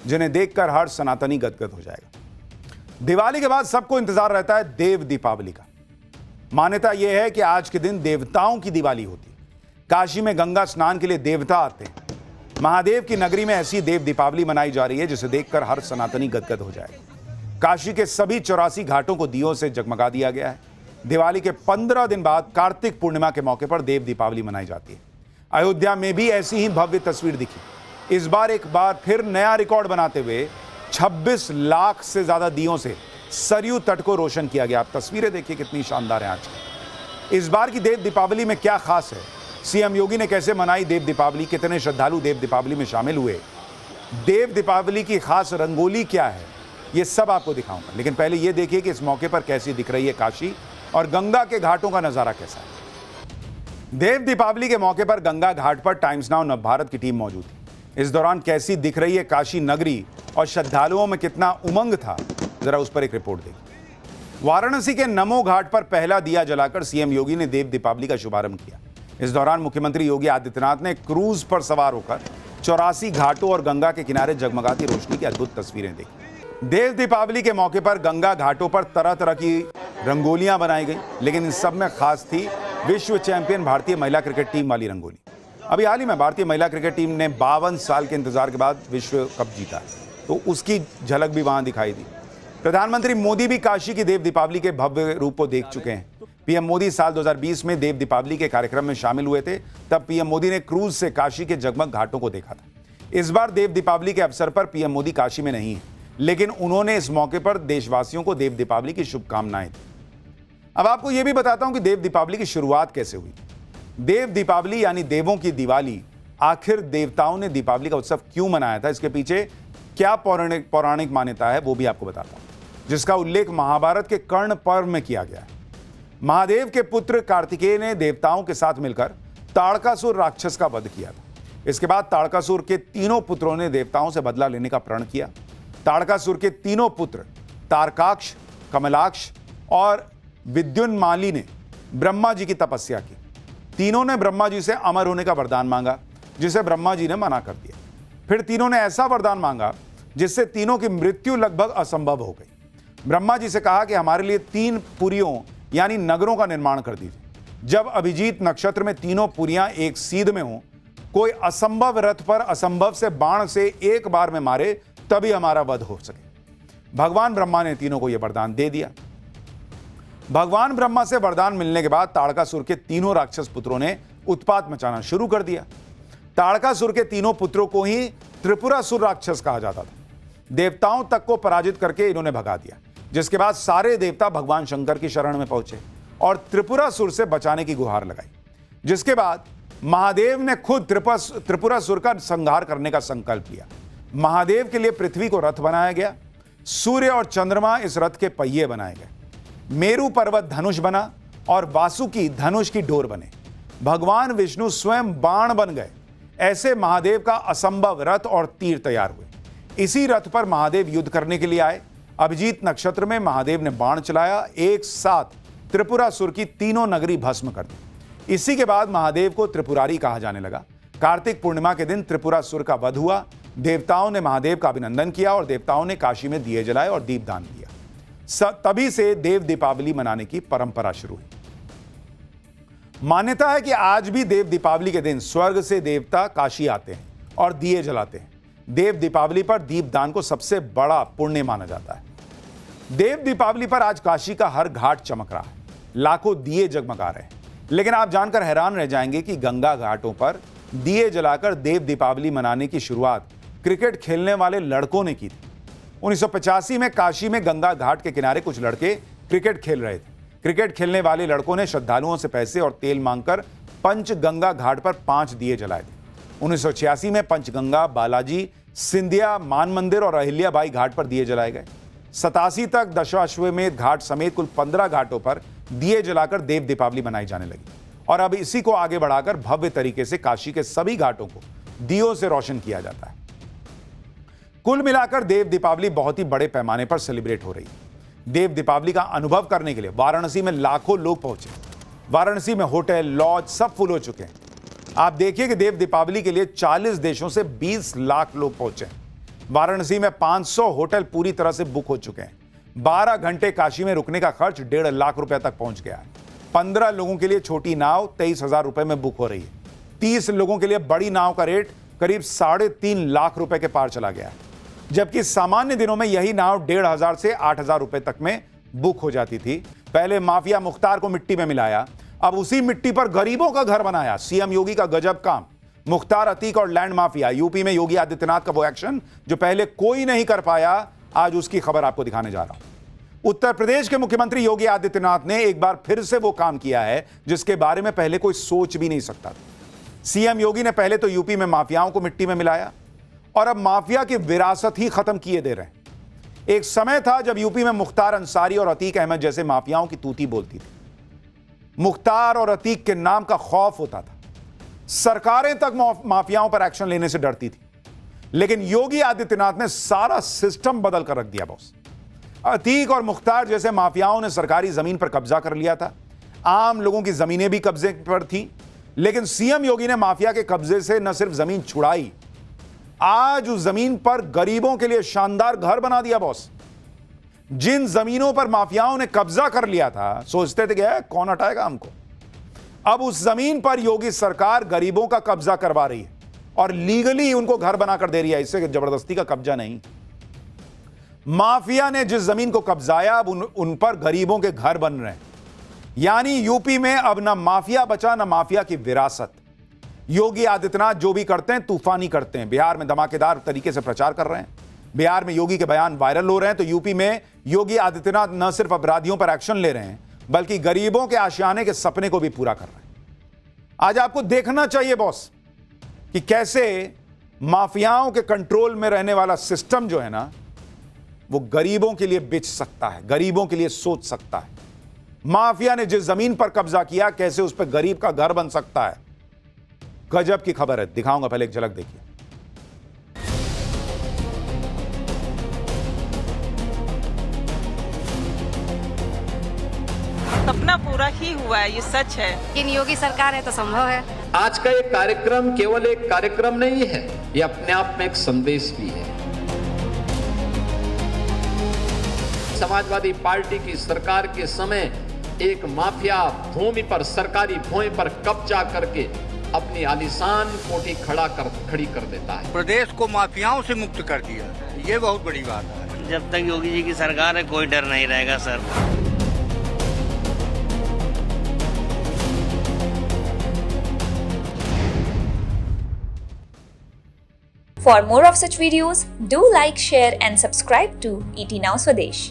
जिन्हें देखकर हर सनातनी गदगद हो जाएगा। दिवाली के बाद सबको इंतजार रहता है देव दीपावली का। मान्यता यह है कि आज के दिन देवताओं की दिवाली होती है। काशी में गंगा स्नान के लिए देवता आते हैं। महादेव की नगरी में ऐसी देव दीपावली मनाई जा रही है जिसे देखकर हर सनातनी गदगद हो जाएगा। काशी के सभी 84 घाटों को दियों से जगमगा दिया गया है। दिवाली के 15 दिन बाद कार्तिक पूर्णिमा के मौके पर देव दीपावली मनाई जाती है। अयोध्या में भी ऐसी ही भव्य तस्वीर दिखी। इस बार एक बार फिर नया रिकॉर्ड बनाते हुए 26 लाख से ज्यादा दियों से सरयू तट को रोशन किया गया। आप तस्वीरें देखिए कितनी शानदार हैं आज की। इस बार की देव दीपावली में क्या खास है, सीएम योगी ने कैसे मनाई देव दीपावली, कितने श्रद्धालु देव दीपावली में शामिल हुए, देव दीपावली की खास रंगोली क्या है, ये सब आपको दिखाऊंगा। लेकिन पहले ये देखिए कि इस मौके पर कैसी दिख रही है काशी और गंगा के घाटों का नजारा कैसा है। देव दीपावली के मौके पर गंगा घाट पर टाइम्स नाउ नवभारत की टीम मौजूद थी। इस दौरान कैसी दिख रही है काशी नगरी और श्रद्धालुओं में कितना उमंग था, जरा उस पर एक रिपोर्ट देखिए। वाराणसी के नमो घाट पर पहला दिया जलाकर सीएम योगी ने देव दीपावली का शुभारंभ किया। इस दौरान मुख्यमंत्री योगी आदित्यनाथ ने क्रूज पर सवार होकर 84 घाटों और गंगा के किनारे जगमगाती रोशनी की अद्भुत तस्वीरें देखी। देव दीपावली के मौके पर गंगा घाटों पर तरह तरह की रंगोलियां बनाई गई, लेकिन इन सब में खास थी विश्व चैंपियन भारतीय महिला क्रिकेट टीम वाली रंगोली। अभी हाल ही में भारतीय महिला क्रिकेट टीम ने 52 साल के इंतजार के बाद विश्व कप जीता, तो उसकी झलक भी वहां दिखाई दी। प्रधानमंत्री मोदी भी काशी की देव दीपावली के भव्य रूप को देख चुके हैं। पीएम मोदी साल 2020 में देव दीपावली के कार्यक्रम में शामिल हुए थे। तब पीएम मोदी ने क्रूज से काशी के जगमग घाटों को देखा था। इस बार देव दीपावली के अवसर पर पीएम मोदी काशी में नहीं है, लेकिन उन्होंने इस मौके पर देशवासियों को देव दीपावली की शुभकामनाएं दी। अब आपको यह भी बताता हूं कि देव दीपावली की शुरुआत कैसे हुई। देव दीपावली यानी देवों की दिवाली, आखिर देवताओं ने दीपावली का उत्सव क्यों मनाया था, इसके पीछे क्या पौराणिक मान्यता है वो भी आपको बताता हूं, जिसका उल्लेख महाभारत के कर्ण पर्व में किया गया है। महादेव के पुत्र कार्तिकेय ने देवताओं के साथ मिलकर ताड़कासुर राक्षस का वध किया था। इसके बाद ताड़कासुर के तीनों पुत्रों ने देवताओं से बदला लेने का प्रण किया। ताड़कासुर के तीनों पुत्र तारकाक्ष, कमलाक्ष और विद्युन्माली ने ब्रह्मा जी की तपस्या की। तीनों ने ब्रह्मा जी से अमर होने का वरदान मांगा, जिसे ब्रह्मा जी ने मना कर दिया। फिर तीनों ने ऐसा वरदान मांगा जिससे तीनों की मृत्यु लगभग असंभव हो गई। ब्रह्मा जी से कहा कि हमारे लिए 3 पुरियों यानी नगरों का निर्माण कर दीजिए। जब अभिजीत नक्षत्र में तीनों पुरियां एक सीध में हों, कोई असंभव रथ पर असंभव से बाण से एक बार में मारे, तभी हमारा वध हो सके। भगवान ब्रह्मा ने तीनों को यह वरदान दे दिया। भगवान ब्रह्मा से वरदान मिलने के बाद ताड़कासुर के तीनों राक्षस पुत्रों ने उत्पात मचाना शुरू कर दिया। ताड़कासुर के तीनों पुत्रों को ही त्रिपुरासुर राक्षस कहा जाता था। देवताओं तक को पराजित करके इन्होंने भगा दिया, जिसके बाद सारे देवता भगवान शंकर की शरण में पहुंचे और त्रिपुरासुर से बचाने की गुहार लगाई। जिसके बाद महादेव ने खुद त्रिपुरासुर का संहार करने का संकल्प लिया। महादेव के लिए पृथ्वी को रथ बनाया गया। सूर्य और चंद्रमा इस रथ के पहिए बनाए गए। मेरू पर्वत धनुष बना और वासुकी धनुष की डोर बने। भगवान विष्णु स्वयं बाण बन गए। ऐसे महादेव का असंभव रथ और तीर तैयार हुए। इसी रथ पर महादेव युद्ध करने के लिए आए। अभिजीत नक्षत्र में महादेव ने बाण चलाया, एक साथ त्रिपुरासुर की तीनों नगरी भस्म कर दी। इसी के बाद महादेव को त्रिपुरारी कहा जाने लगा। कार्तिक पूर्णिमा के दिन त्रिपुरासुर का वध हुआ। देवताओं ने महादेव का अभिनंदन किया और देवताओं ने काशी में दिए जलाए और दीपदान दिया। तभी से देव दीपावली मनाने की परंपरा शुरू हुई। मान्यता है कि आज भी देव दीपावली के दिन स्वर्ग से देवता काशी आते हैं और दिए जलाते हैं। देव दीपावली पर दीपदान को सबसे बड़ा पुण्य माना जाता है। देव दीपावली पर आज काशी का हर घाट चमक रहा है, लाखों दिए जगमगा रहे हैं। लेकिन आप जानकर हैरान रह जाएंगे कि गंगा घाटों पर दिए जलाकर देव दीपावली मनाने की शुरुआत क्रिकेट खेलने वाले लड़कों ने की थी। 1985 में काशी में गंगा घाट के किनारे कुछ लड़के क्रिकेट खेल रहे थे। क्रिकेट खेलने वाले लड़कों ने श्रद्धालुओं से पैसे और तेल मांगकर पंचगंगा घाट पर 5 दिए जलाए थे। 1986 में पंचगंगा, बालाजी, सिंधिया, मान मंदिर और अहिल्याबाई घाट पर दिए जलाए गए। 87 तक दशाश्वमेध घाट समेत कुल 15 घाटों पर दिए जलाकर देव दीपावली मनाई जाने लगी और अब इसी को आगे बढ़ाकर भव्य तरीके से काशी के सभी घाटों को दियों से रोशन किया जाता है। कुल मिलाकर देव दीपावली बहुत ही बड़े पैमाने पर सेलिब्रेट हो रही है। देव दीपावली का अनुभव करने के लिए वाराणसी में लाखों लोग पहुंचे। वाराणसी में होटल, लॉज सब फुल हो चुके हैं। आप देखिए कि देव दीपावली के लिए 40 देशों से 20 लाख लोग पहुंचे। वाराणसी में 500 होटल पूरी तरह से बुक हो चुके हैं। 12 घंटे काशी में रुकने का खर्च 1.5 लाख रुपए तक पहुंच गया है। 15 लोगों के लिए छोटी नाव 23,000 रुपए में बुक हो रही है। 30 लोगों के लिए बड़ी नाव का रेट करीब 3.5 लाख रुपए के पार चला गया है, जबकि सामान्य दिनों में यही नाव 1,500 से 8,000 रुपए तक में बुक हो जाती थी। पहले माफिया मुख्तार को मिट्टी में मिलाया, अब उसी मिट्टी पर गरीबों का घर बनाया। सीएम योगी का गजब काम। मुख्तार, अतीक और लैंड माफिया। यूपी में योगी आदित्यनाथ का वो एक्शन जो पहले कोई नहीं कर पाया, आज उसकी खबर आपको दिखाने जा रहा हूं। उत्तर प्रदेश के मुख्यमंत्री योगी आदित्यनाथ ने एक बार फिर से वो काम किया है जिसके बारे में पहले कोई सोच भी नहीं सकता था। सीएम योगी ने पहले तो यूपी में माफियाओं को मिट्टी में मिलाया और अब माफिया की विरासत ही खत्म किए दे रहे हैं। एक समय था जब यूपी में मुख्तार अंसारी और अतीक अहमद जैसे माफियाओं की तूती बोलती थी। मुख्तार और अतीक के नाम का खौफ होता था। सरकारें तक माफियाओं पर एक्शन लेने से डरती थी। लेकिन योगी आदित्यनाथ ने सारा सिस्टम बदल कर रख दिया बॉस। अतीक और मुख्तार जैसे माफियाओं ने सरकारी जमीन पर कब्जा कर लिया था। आम लोगों की जमीनें भी कब्जे पर थी। लेकिन सीएम योगी ने माफिया के कब्जे से न सिर्फ जमीन छुड़ाई, आज उस जमीन पर गरीबों के लिए शानदार घर बना दिया बॉस। जिन जमीनों पर माफियाओं ने कब्जा कर लिया था, सोचते थे कि कौन हटाएगा हमको, अब उस जमीन पर योगी सरकार गरीबों का कब्जा करवा रही है और लीगली उनको घर बनाकर दे रही है। इससे जबरदस्ती का कब्जा नहीं। माफिया ने जिस जमीन को कब्जाया, अब उन पर गरीबों के घर बन रहे हैं। यानी यूपी में अब ना माफिया बचा, ना माफिया की विरासत। योगी आदित्यनाथ जो भी करते हैं तूफानी करते हैं। बिहार में धमाकेदार तरीके से प्रचार कर रहे हैं। बिहार में योगी के बयान वायरल हो रहे हैं, तो यूपी में योगी आदित्यनाथ न सिर्फ अपराधियों पर एक्शन ले रहे हैं, बल्कि गरीबों के आशियाने के सपने को भी पूरा कर रहे हैं। आज आपको देखना चाहिए बॉस कि कैसे माफियाओं के कंट्रोल में रहने वाला सिस्टम जो है ना, वो गरीबों के लिए बिच सकता है, गरीबों के लिए सोच सकता है। माफिया ने जिस जमीन पर कब्जा किया, कैसे उस पर गरीब का घर बन सकता है। गजब की खबर है, दिखाऊंगा, पहले एक झलक देखिए। सपना पूरा ही हुआ है, ये सच है। लेकिन योगी सरकार है तो संभव है। आज का ये कार्यक्रम केवल एक कार्यक्रम नहीं है, ये अपने आप में एक संदेश भी है। समाजवादी पार्टी की सरकार के समय एक माफिया भूमि पर, सरकारी भूमि पर कब्जा करके अपनी आलीशान कोठी खड़ी कर देता है। प्रदेश को माफियाओं से मुक्त कर दिया, ये बहुत बड़ी बात है। जब तक योगी जी की सरकार है कोई डर नहीं रहेगा sir. For more of such videos, do like, share and subscribe to ET Now Swadesh.